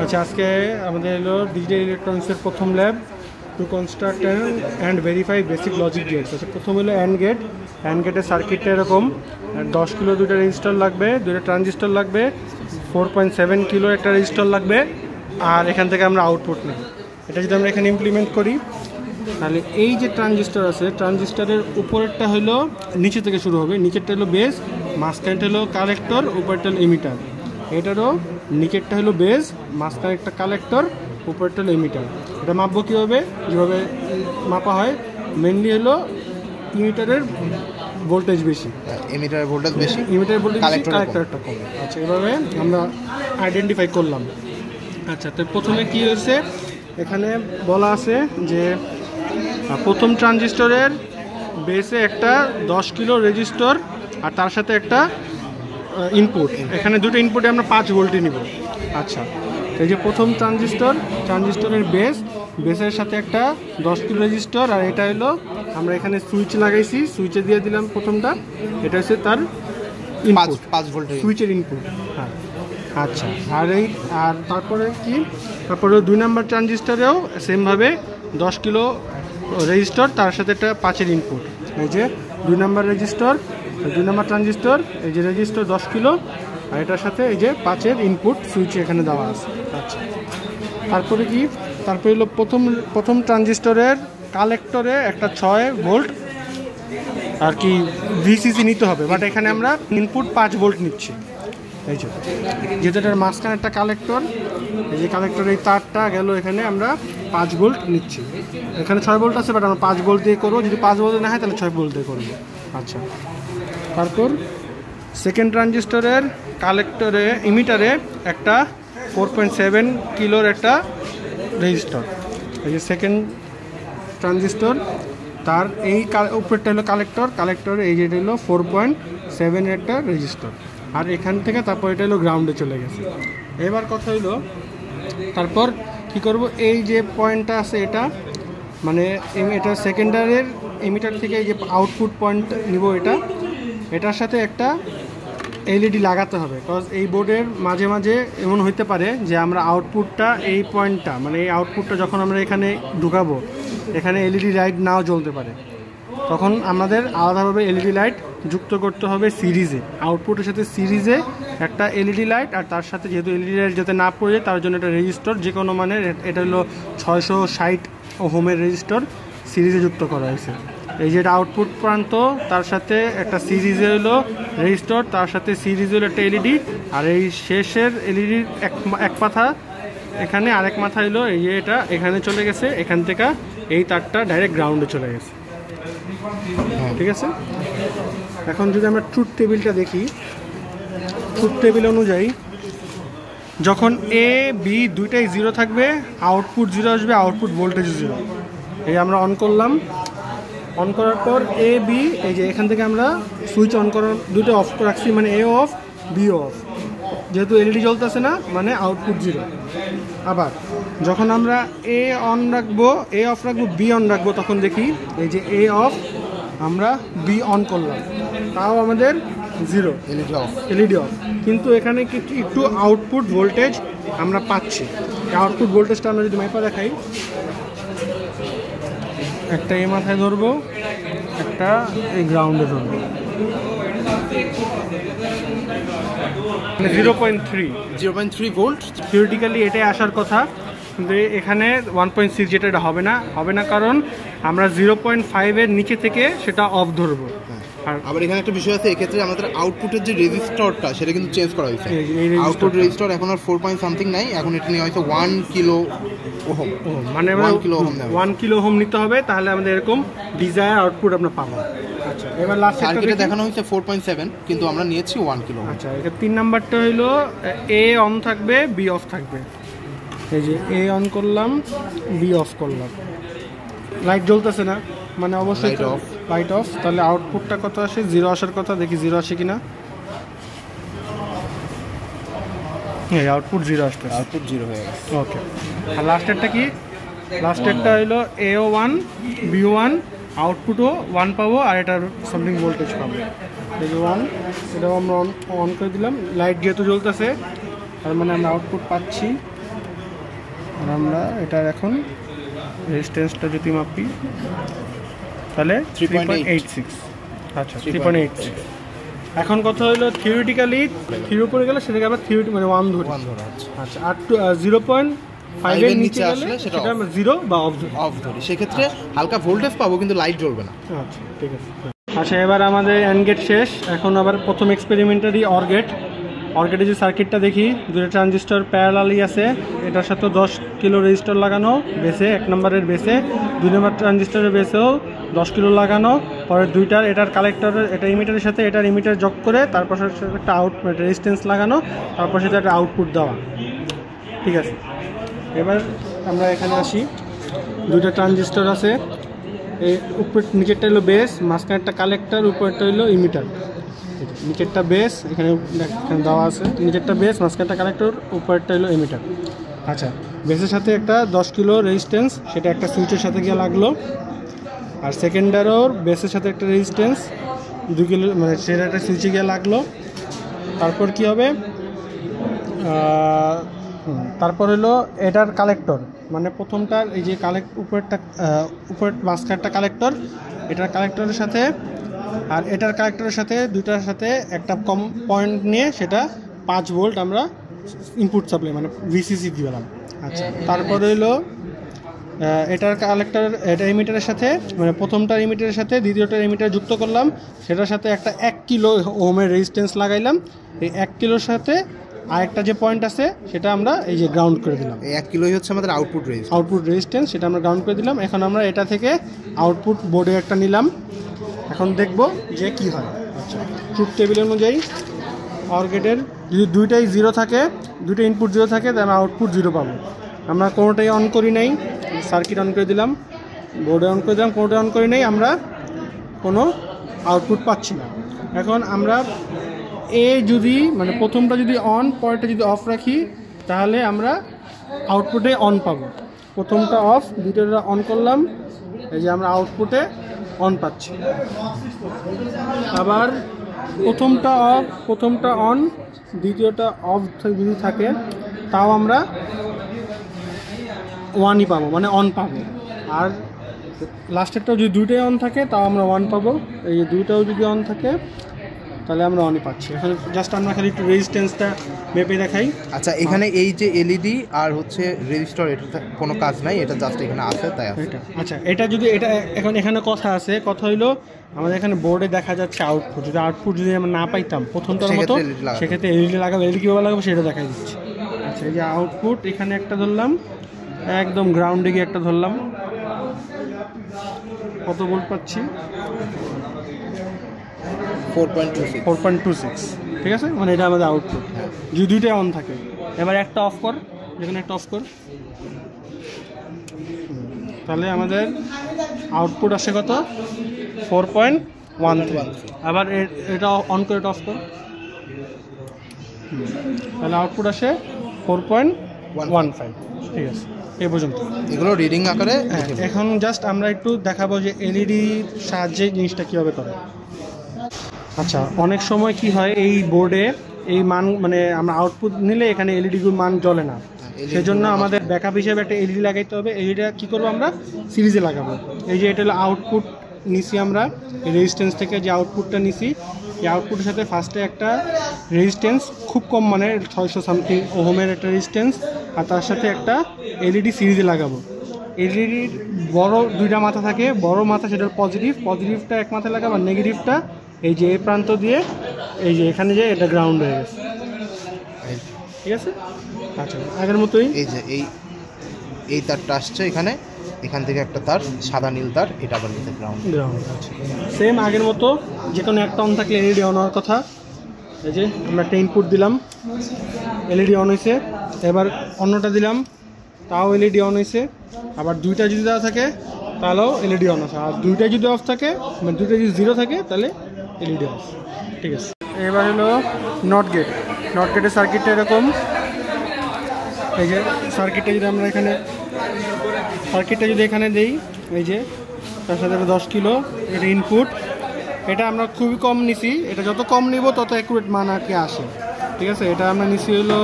আচ্ছা, আজকে আমাদের হলো ডিজিটাল ইলেকট্রনিক্সের প্রথম lab to construct and verify basic logic gates. আচ্ছা, প্রথম হলো অ্যান্ড গেট। অ্যান্ড গেটের সার্কিটটা এরকম 10 কিলো দুইটা রেজিস্টার লাগবে, দুইটা ট্রানজিস্টর লাগবে, 4.7 কিলো একটা রেজিস্টার লাগবে, আর এখান থেকে আমরা আউটপুট নিই। এটা যদি আমরা এখানে ইমপ্লিমেন্ট করি তাহলে এই যে ট্রানজিস্টর আছে, ট্রানজিস্টরের উপরেরটা হলো নিচে থেকে শুরু হবে, নিচেরটা হলো বেস, মাঝখানটা হলো কালেক্টর, উপরেরটা হলো এমিটার। এটারও নিচেরটা হলো বেস, মাঝখানে একটা কালেক্টর, উপরেরটা হলো এমিটার। এটা মাপবো কীভাবে? যেভাবে মাপা হয় মেনলি হলো ইমিটারের ভোল্টেজ বেশি, এমিটারের ভোল্টেজ বেশি, ইমিটারের ভোল্টেজ কালেক্টরটা কম। আচ্ছা, এভাবে আমরা আইডেন্টিফাই করলাম। আচ্ছা, তো প্রথমে কি হয়েছে এখানে বলা আছে যে প্রথম ট্রানজিস্টরের বেসে একটা 10 কিলো রেজিস্টর আর তার সাথে একটা ইনপুট, এখানে দুটো ইনপুটে আমরা 5 ভোল্টই নিব। আচ্ছা, এই যে প্রথম ট্রানজিস্টরের বেসের সাথে একটা 10 কিলো রেজিস্টর, আর এটা হলো আমরা এখানে সুইচ লাগাইছি, সুইচে দিয়ে দিলাম প্রথমটা, এটা হচ্ছে তার 5 ভোল্ট সুইচের ইনপুট। হ্যাঁ, আচ্ছা, আর তারপরে কি, তারপরে 2 নাম্বার ট্রানজিস্টরেও সেমভাবে 10 কিলো রেজিস্টর, তার সাথে একটা 5-এর ইনপুট। এই যে 2 নাম্বার রেজিস্টর, 2 নাম্বার ট্রানজিস্টর, এই যে রেজিস্টর 10 কিলো, আর এটার সাথে এই যে 5-এর ইনপুট সুইচ এখানে দেওয়া আছে। আচ্ছা, তারপরে কি, তারপরে হলো প্রথম ট্রানজিস্টরের কালেক্টরে একটা 6 ভোল্ট আর কি ভিসিসি নিতে হবে, বাট এখানে আমরা ইনপুট 5 ভোল্ট নিচ্ছি। এই যে যেহেতু এটার মাঝখানে একটা কালেক্টর, এই যে কালেক্টরের এই তারটা গেল, এখানে আমরা 5 ভোল্ট নিচ্ছি। এখানে 6 ভোল্ট আছে, বাট আমরা 5 ভোল্ট দিয়ে করবো, যদি 5 ভোল্ট না হয় তাহলে 6 ভোল্ট দিয়ে করবো। আচ্ছা, তারপর সেকেন্ড ট্রানজিস্টরের কালেক্টরে ইমিটারে একটা 4.7 কিলোর একটা রেজিস্টর, এই যে সেকেন্ড ট্রানজিস্টর, তার এই উপরেরটা হলো কালেক্টর, এই যেটা হলো 4.7 একটা রেজিস্টর, আর এখান থেকে তারপর এটা হলো গ্রাউন্ডে চলে গেছে। এবার কথা হইলো তারপর কি করব, এই যে পয়েন্টটা আছে এটা মানে এটা সেকেন্ডারের এমিটার থেকে এই যে আউটপুট পয়েন্ট নিব, এটার সাথে একটা এলইডি লাগাতে হবে, বিকজ এই বোর্ডের মাঝে মাঝে এমন হইতে পারে যে আমরা আউটপুটটা এই পয়েন্টটা মানে এই আউটপুটটা যখন আমরা এখানে ঢুকাবো, এখানে এলইডি লাইট নাও জ্বলতে পারে, তখন আমাদের আলাদাভাবে এলইডি লাইট যুক্ত করতে হবে সিরিজে, আউটপুটের সাথে সিরিজে একটা এলইডি লাইট, আর তার সাথে যেহেতু এলইডি লাইট যাতে না পড়ে তার জন্য একটা রেজিস্টর যে কোনো মানের, এটা হলো 660 ওহমের রেজিস্টর সিরিজে যুক্ত করা হয়েছে। এই যে আউটপুট প্রান্ত, তার সাথে একটা সিরিজে হলো রেজিস্টর, তার সাথে সিরিজ হলো একটা এলইডি, আর এই শেষের এলইডির এক মাথা এখানে, আরেক মাথা হলো এই যে এটা এখানে চলে গেছে, এখান থেকে এই তারটা ডাইরেক্ট গ্রাউন্ডে চলে গেছে। ঠিক আছে, এখন যদি আমরা ট্রুথ টেবিলটা দেখি, ট্রুথ টেবিল অনুযায়ী যখন এ বি দুইটাই 0 থাকবে, আউটপুট 0 আসবে, আউটপুট ভোল্টেজ 0। এই আমরা অন করলাম, অন করার পর এ বি, এই যে এখান থেকে আমরা সুইচ অন করার দুটো অফ রাখছি, মানে এ অফ বি অফ, যেহেতু এলইডি জ্বলতেছে না মানে আউটপুট 0। আবার যখন আমরা এ অন রাখবো, এ অফ রাখবো, বি অন রাখবো, তখন দেখি এই যে এ অফ, আমরা বি অন করলাম, তাও আমাদের 0, এলইডি অফ, কিন্তু এখানে একটু আউটপুট ভোল্টেজ আমরা পাচ্ছি। আউটপুট ভোল্টেজটা আমরা যদি মাইপা দেখাই, একটা এই মাথায় ধরবো, একটা এই গ্রাউন্ডে ধরবো, 0.3 ভোল্ট থিওরিটিক্যালি এটাই আসার কথা, কিন্তু এখানে 1.6 যেটা এটা হবে না, কারণ আমরা 0.5-এর নিচে থেকে সেটা অফ ধরবো। আর আবার এখানে একটা বিষয় আছে, এক্ষেত্রে আমাদের আউটপুটের যে রেজিস্টরটা সেটা কিন্তু চেঞ্জ করা হয়েছে। আউটপুট রেজিস্টর এখন আর 4 সামথিং নাই, এখন এটা নিয়ে হয়তো 1 কিলো ওহম, মানে 1 কিলো ওহম নিতে হবে, তাহলে আমাদের এরকম ডিজায়ার আউটপুট আমরা পাবো। আচ্ছা, এবার লাস্ট সার্কিটে দেখানো হয়েছে 4.7, কিন্তু আমরা নিয়েছি 1 কিলো। আচ্ছা, এটা 3 নাম্বারটা হলো এ অন থাকবে, বি অফ থাকবে। এই যে এ অন করলাম, বি অফ করলাম, লাইট জ্বলতেছে না, মানে অবশ্যই লাইট অফ, তাহলে আউটপুটটা কত আসে? 0 আসার কথা, দেখি 0 আসে কিনা। এই আউটপুট 0 আসছে, আউটপুট 0 হয়ে গেছে। ওকে, আর লাস্টেরটা কি? লাস্টেরটা হলো এও 1 বিও 1, আউটপুটও 1 পাবো, আর এটার সামথিং ভোল্টেজ পাবো। এই যে 1, এটাও আমরা অন করে দিলাম, লাইট যেহেতু জ্বলতেছে তার মানে আমরা আউটপুট পাচ্ছি। আর আমরা এটার এখন রেজিস্ট্যান্সটা যদি মাপি তাহলে 3.86। আচ্ছা 3.86। এখন কথা হলো থিওরিটিক্যালি থ্রির উপরে গেলে সেটাকে আবার থিওরি মানে 1 ধরি। আচ্ছা আর 0.5 এর নিচে আসলে সেটা আমরা 0 বা অফ ধরি। সেক্ষেত্রে হালকা ভোল্টেজ পাবো কিন্তু লাইট জ্বলবে না। আচ্ছা ঠিক আছে। আচ্ছা এবার আমাদের অ্যান্ড গেট শেষ। এখন আবার প্রথম এক্সপেরিমেন্টারি অর গেটের যে সার্কিটটা দেখি, দুটো ট্রানজিস্টর প্যারালালি আছে, এটার সাথে 10 কিলো রেজিস্টর লাগানো বেসে, 1 নম্বরের বেসে, 2 নম্বর ট্রানজিস্টরের বেসেও 10 কিলো লাগানো, পরে দুইটার এটার কালেক্টরের এটা ইমিটারের সাথে এটার ইমিটার যোগ করে তারপর একটা রেজিস্ট্যান্স লাগানো, তারপর সেটা একটা আউটপুট দেওয়া। ঠিক আছে, এবার আমরা এখানে আসি। দুইটা ট্রানজিস্টর আছে, এই উপর নিচেরটা হলো বেস, মাঝখানে একটা কালেক্টর, উপরেরটা হলো ইমিটার। নিচেরটা বেস, এখানে দেওয়া আছে, নিচেরটা বেস, মাঝখানটা কালেক্টর, উপরেরটা হলো এমিটার। আচ্ছা, বেসের সাথে একটা 10 কিলো রেজিস্ট্যান্স, সেটা একটা সুইচের সাথে গিয়ে লাগলো। আর সেকেন্ডারোর বেসের সাথে একটা রেজিস্ট্যান্স 2 কিলো, মানে সেটা একটা সুইচে গিয়ে লাগলো। তারপর কি হবে, তারপর হলো এটার কালেক্টর, মানে প্রথমটার এই যে উপরের মাঝখানটা কালেক্টর, এটার কালেক্টরের সাথে আর এটার কালেক্টরের সাথে দুইটার সাথে একটা কম পয়েন্ট নিয়ে সেটা 5 ভোল্ট আমরা ইনপুট সাপ্লাই মানে ভিসিসি দিলাম। আচ্ছা, তারপরে হলো এটার কালেক্টর, এটা ইমিটারের সাথে মানে প্রথমটার ইমিটারের সাথে দ্বিতীয়টার ইমিটার যুক্ত করলাম, সেটার সাথে একটা 1 কিলো ওহমের রেজিস্ট্যান্স লাগাইলাম। এই 1 কিলোর সাথে আরেকটা যে পয়েন্ট আছে সেটা আমরা এই যে গ্রাউন্ড করে দিলাম। এই 1 কিলোই হচ্ছে আমাদের আউটপুট রেজিস্ট্যান্স, সেটা আমরা গ্রাউন্ড করে দিলাম। এখন আমরা এটা থেকে আউটপুট বোর্ডে একটা নিলাম, এখন দেখব যে কি হয়। আচ্ছা, ট্রুথ টেবিল অনুযায়ী অর গেটের যদি দুইটাই 0 থাকে, দুইটা ইনপুট 0 থাকে, তাহলে আমরা আউটপুট 0 পাবো। আমরা কোনোটাই অন করি নাই, সার্কিট অন করে দিলাম, বোর্ডে অন করে দিলাম, কোনোটাই অন করি নাই, আমরা কোনো আউটপুট পাচ্ছি না। এখন আমরা যদি মানে প্রথমটা যদি অন, পরেরটা যদি অফ রাখি, তাহলে আমরা আউটপুটে অন পাবো। প্রথমটা অফ, দুটোটা অন করলাম, এই যে আমরা আউটপুটে অন পাচ্ছি। আবার প্রথমটা অফ, প্রথমটা অন, দ্বিতীয়টা অফ যদি থাকে তাও আমরা 1ই পাবো, মানে অন পাবো। আর লাস্টেরটাও যদি দুইটাই অন থাকে তাও আমরা 1 পাবো। এই যে দুইটাও যদি অন থাকে তাহলে আমরা অনই পাচ্ছি। এখন জাস্ট আমরা খালি একটু রেজিস্ট্যান্সটা মেপে দেখাই। আচ্ছা, এখানে এই যে এলইডি আর হচ্ছে রেজিস্টার, এটা কোনো কাজ নাই, এটা জাস্ট এখানে আছে তাই আছে। আচ্ছা, এটা যদি এটা এখন এখানে কথা আছে, কথা হইলো আমাদের এখানে বোর্ডে দেখা যাচ্ছে আউটপুট, যদি আউটপুট যদি আমরা না পাইতাম প্রথমটার মতো, সেক্ষেত্রে এলইডি লাগাবো। এলইডি কীভাবে লাগাবো সেটা দেখাই দিচ্ছি। আচ্ছা, এই যে আউটপুট এখানে একটা ধরলাম, একদম গ্রাউন্ডে গিয়ে একটা ধরলাম, কত ভোল্ট পাচ্ছি, 4.26। ঠিক আছে, মানে এটা আমাদের আউটপুট যদি দুইটাই অন থাকে। এবার একটা অফ কর, যেখানে একটা অফ কর, তাহলে আমাদের আউটপুট আসে কত, 4.13। আবার এটা অন করে এটা অফ কর, তাহলে আউটপুট আসে 4.15। ঠিক আছে, এই পর্যন্ত এগুলো রিডিং আকারে। এখন জাস্ট আমরা একটু দেখাবো যে এলইডির সাহায্যে জিনিসটা কীভাবে করে। আচ্ছা, অনেক সময় কি হয় এই বোর্ডে এই মান মানে আমরা আউটপুট নিলে এখানে এলইডিগুলোর মান জ্বলে না, সেজন্য আমাদের ব্যাকআপ হিসেবে একটা এলইডি লাগাইতে হবে। এলইডিটা কী করবো, আমরা সিরিজে লাগাবো। এই যে এটা হলো আউটপুট নিছি আমরা, এই রেজিস্ট্যান্স থেকে যে আউটপুটটা নিছি, এই আউটপুটের সাথে ফার্স্টে একটা রেজিস্ট্যান্স খুব কম, মানে 600 সামথিং ওহমের একটা রেজিস্ট্যান্স, আর তার সাথে একটা এলইডি সিরিজে লাগাবো। এলইডির বড় দুইটা মাথা থাকে, বড় মাথা সেটার পজিটিভটা এক মাথায় লাগাবো, আর নেগেটিভটা এই যে এই প্রান্ত দিয়ে এই যে এখানে যে এটা গ্রাউন্ড হয়ে গেছে। ঠিক আছে, আচ্ছা আগের মতোই এই যে এই তারটা আসছে এখানে, এখান থেকে একটা তার সাদা নীল তার, এটা আবার নিচে গ্রাউন্ড। আচ্ছা, সেম আগের মতো, যে কোনো একটা অন থাকলে এলইডি অন হওয়ার কথা। এই যে আমরা একটা ইনপুট দিলাম, এলইডি অন হয়েছে। এবার অন্যটা দিলাম, তাও এলইডি অন হয়েছে। আবার দুইটা যদি দেওয়া থাকে তাহলেও এলইডি অন আছে, আর দুইটা যদি অফ থাকে, মানে দুইটা যদি 0 থাকে তাহলে এলইডি অফ। ঠিক আছে, এবার হলো নট গেটের সার্কিটটা এরকম। এই যে সার্কিটটা যদি আমরা এখানে দিই, এই যে তার সাথে 10 কিলো এটা ইনপুট, এটা আমরা খুবই কম নিছি, এটা যত কম নিব তত অ্যাকুরেট মান আর কি আসে। ঠিক আছে, এটা আমরা নিছি হলো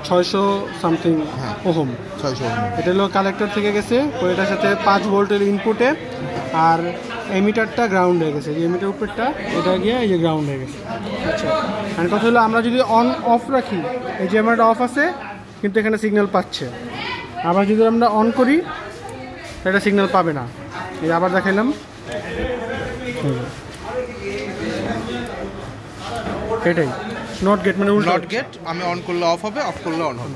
600 সামথিং হ্যাঁ। ওহম। 600 এটা হলো কালেক্টর থেকে গেছে, তো এটার সাথে 5 ভোল্টের ইনপুটে, আর এমিটারটা গ্রাউন্ড হয়ে গেছে, যে এমিটার উপরটা এটা গিয়ে এই যে গ্রাউন্ড হয়ে গেছে। আচ্ছা, আর কথা হলো আমরা যদি অন অফ রাখি, এই যে আমার অফ আছে কিন্তু এখানে সিগন্যাল পাচ্ছে, আবার যদি আমরা অন করি এটা সিগন্যাল পাবে না। এই আবার দেখাইলাম, এটাই নট গেট মানে নট গেট, আমি অন করলে অফ হবে, অফ করলে অন হবে।